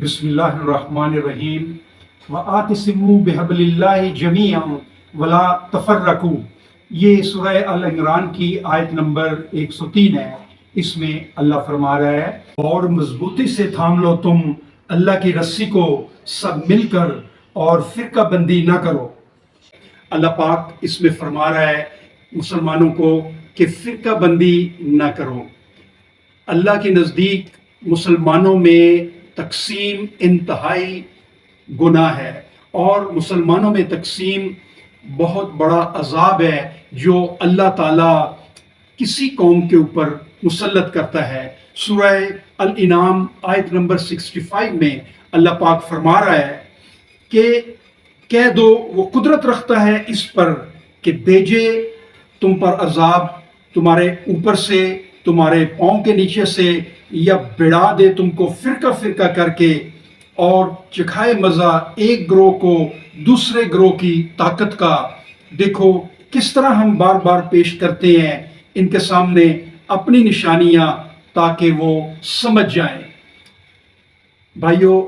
بسم اللہ الرحمن الرحیم وَآتَصِمُوا بِحَبْلِ اللَّهِ جَمِيعًا وَلَا تَفَرَّقُوا۔ یہ سورہ ال عمران کی آیت نمبر 103 ہے۔ اس میں اللہ فرما رہا ہے اور مضبوطی سے تھام لو تم اللہ کی رسی کو سب مل کر اور فرقہ بندی نہ کرو۔ اللہ پاک اس میں فرما رہا ہے مسلمانوں کو کہ فرقہ بندی نہ کرو۔ اللہ کے نزدیک مسلمانوں میں تقسیم انتہائی گناہ ہے اور مسلمانوں میں تقسیم بہت بڑا عذاب ہے جو اللہ تعالیٰ کسی قوم کے اوپر مسلط کرتا ہے۔ سورہ الانعام آیت نمبر 65 میں اللہ پاک فرما رہا ہے کہ کہہ دو وہ قدرت رکھتا ہے اس پر کہ بھیجے تم پر عذاب تمہارے اوپر سے، تمہارے پاؤں کے نیچے سے، یا بڑھا دے تم کو فرقہ فرقہ کر کے اور چکھائے مزہ ایک گروہ کو دوسرے گروہ کی طاقت کا۔ دیکھو کس طرح ہم بار بار پیش کرتے ہیں ان کے سامنے اپنی نشانیاں تاکہ وہ سمجھ جائیں۔ بھائیو،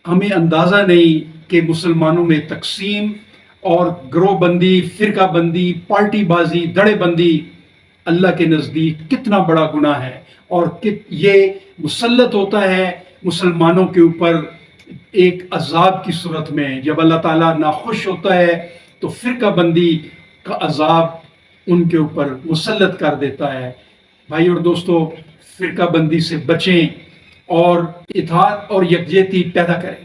ہمیں اندازہ نہیں کہ مسلمانوں میں تقسیم اور گروہ بندی، فرقہ بندی، پارٹی بازی، دھڑے بندی اللہ کے نزدیک کتنا بڑا گناہ ہے، اور یہ مسلط ہوتا ہے مسلمانوں کے اوپر ایک عذاب کی صورت میں۔ جب اللہ تعالیٰ ناخوش ہوتا ہے تو فرقہ بندی کا عذاب ان کے اوپر مسلط کر دیتا ہے۔ بھائی اور دوستو، فرقہ بندی سے بچیں اور اتحاد اور یکجہتی پیدا کریں۔